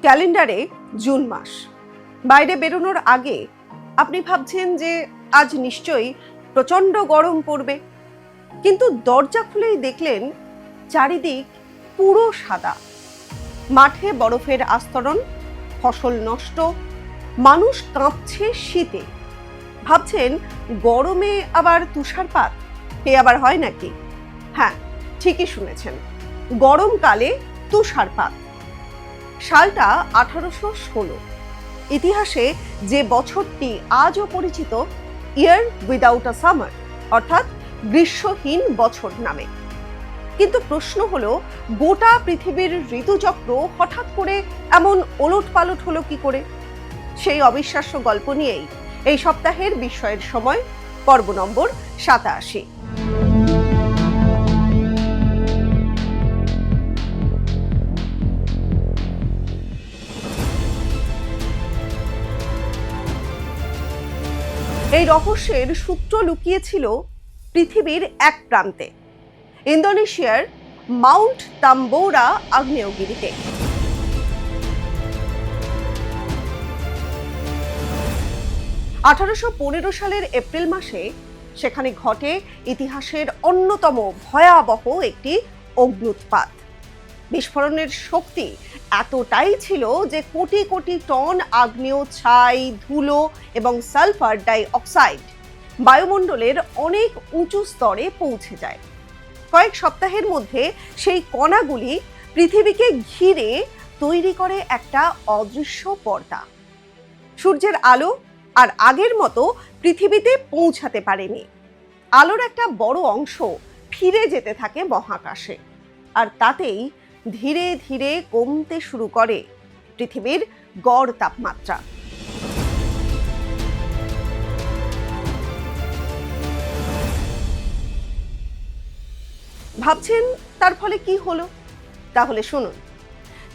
ক্যালেন্ডারে জুন মাস, বাইরে বেরোনোর আগে আপনি ভাবছেন যে আজ নিশ্চয়ই প্রচণ্ড গরম পড়বে, কিন্তু দরজা খুলেই দেখলেন চারিদিক পুরো সাদা। মাঠে বরফের আস্তরণ, ফসল নষ্ট, মানুষ কাঁপছে শীতে। ভাবছেন গরমে আবার তুষারপাত, এ আবার হয় নাকি? হ্যাঁ, ঠিকই শুনেছেন, গরমকালে তুষারপাত। সালটা 1816। ইতিহাসে যে বছরটি আজও পরিচিত ইয়ার উইদাউট আ সামার, অর্থাৎ গ্রীষ্মহীন বছর নামে। কিন্তু প্রশ্ন হলো, গোটা পৃথিবীর ঋতুচক্র হঠাৎ করে এমন ওলটপালট হলো কি করে? সেই অবিশ্বাস্য গল্প নিয়েই এই সপ্তাহের বিস্ময়ের সময়, পর্ব নম্বর 87। এই রহস্যের সূত্র লুকিয়েছিল পৃথিবীর এক প্রান্তে, ইন্দোনেশিয়ার মাউন্ট তাম্বোরা আগ্নেয়গিরিতে। 1815 সালের এপ্রিল মাসে সেখানে ঘটে ইতিহাসের অন্যতম ভয়াবহ একটি অগ্ন্যুৎপাত। বিস্ফোরণের শক্তি এতটাই ছিল যে কোটি কোটি টন আগ্নেয় ছাই, ধুলো এবং সালফার ডাই অক্সাইড বায়ুমণ্ডলের অনেক উঁচু স্তরে পৌঁছে যায়। কয়েক সপ্তাহের মধ্যে সেই কণাগুলি পৃথিবীকে ঘিরে তৈরি করে একটা অদৃশ্য পর্দা। সূর্যের আলো আর আগের মতো পৃথিবীতে পৌঁছাতে পারেনি। আলোর একটা বড় অংশ ফিরে যেতে থাকে মহাকাশে, আর তাতেই ধীরে ধীরে কমতে শুরু করে পৃথিবীর গড় তাপমাত্রা। ভাবছেন তার ফলে কি হলো? তাহলে শুনুন।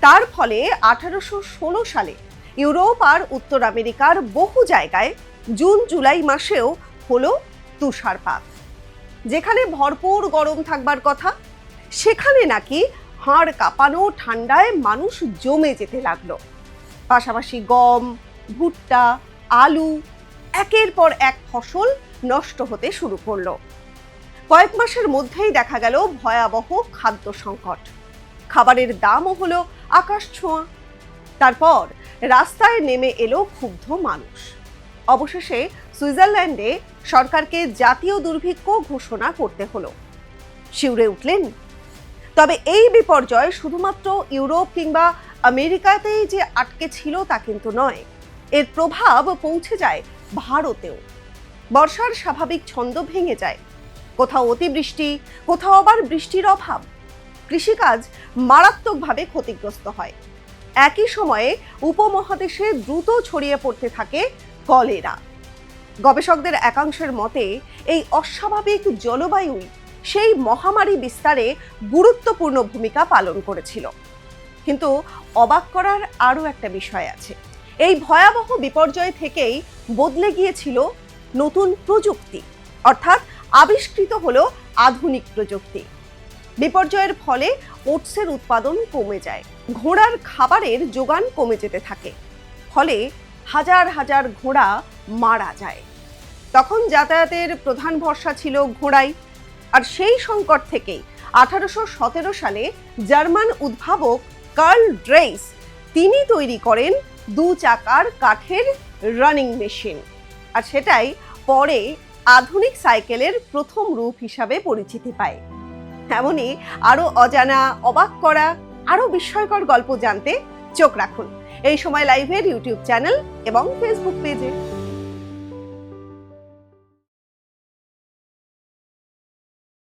তার ফলে 1816 সালে ইউরোপ আর উত্তর আমেরিকার বহু জায়গায় জুন জুলাই মাসেও হলো তুষারপাত। যেখানে ভরপুর গরম থাকবার কথা, সেখানে নাকি হাড় কাঁপানো ঠান্ডায় মানুষ জমে যেতে লাগলো। পাশাপাশি গম, ভুট্টা, আলু, একের পর এক ফসল নষ্ট হতে শুরু করলো। কয়েক মাসের মধ্যেই দেখা গেল ভয়াবহ খাদ্য সংকট। খাবারের দামও হলো আকাশ ছোঁয়া। তারপর রাস্তায় নেমে এলো ক্ষুব্ধ মানুষ। অবশেষে সুইজারল্যান্ডে সরকারকে জাতীয় দুর্ভিক্ষ ঘোষণা করতে হলো। শিউরে উঠলেন। তবে এই বিপর্যয় শুধুমাত্র ইউরোপ কিংবা আমেরিকাতেই যে আটকে ছিল তা কিন্তু নয়, এর প্রভাব পৌঁছে যায় ভারতেও। বর্ষার স্বাভাবিক ছন্দ ভেঙে যায়। কোথাও অতিবৃষ্টি, কোথাও আবার বৃষ্টির অভাব। কৃষিকাজ মারাত্মকভাবে ক্ষতিগ্রস্ত হয়। একই সময়ে উপমহাদেশে দ্রুত ছড়িয়ে পড়তে থাকে কলেরা। গবেষকদের একাংশের মতে এই অস্বাভাবিক জলবায়ুই সেই মহামারী বিস্তারে গুরুত্বপূর্ণ ভূমিকা পালন করেছিল। কিন্তু অবাক করার আরও একটা বিষয় আছে। এই ভয়াবহ বিপর্যয় থেকেই বদলে গিয়েছিল নতুন প্রযুক্তি, অর্থাৎ আবিষ্কৃত হলো আধুনিক প্রযুক্তি। বিপর্যয়ের ফলে ওটসের উৎপাদন কমে যায়, ঘোড়ার খাবারের যোগান কমে যেতে থাকে, ফলে হাজার হাজার ঘোড়া মারা যায়। তখন যাতায়াতের প্রধান ভরসা ছিল ঘোড়াই। আর সেই সংকট থেকেই 1817 সালে জার্মান উদ্ভাবক কার্ল ড্রেইস তিনি তৈরি করেন 2 চাকার কাঠের রানিং মেশিন। আর সেটাই পরে আধুনিক সাইকেলের প্রথম রূপ হিসাবে পরিচিতি পায়। এমনই আরো অজানা, অবাক করা, আরো বিস্ময়কর গল্প জানতে চোখ রাখুন এই সময় লাইভের ইউটিউব চ্যানেল এবং ফেসবুক পেজে।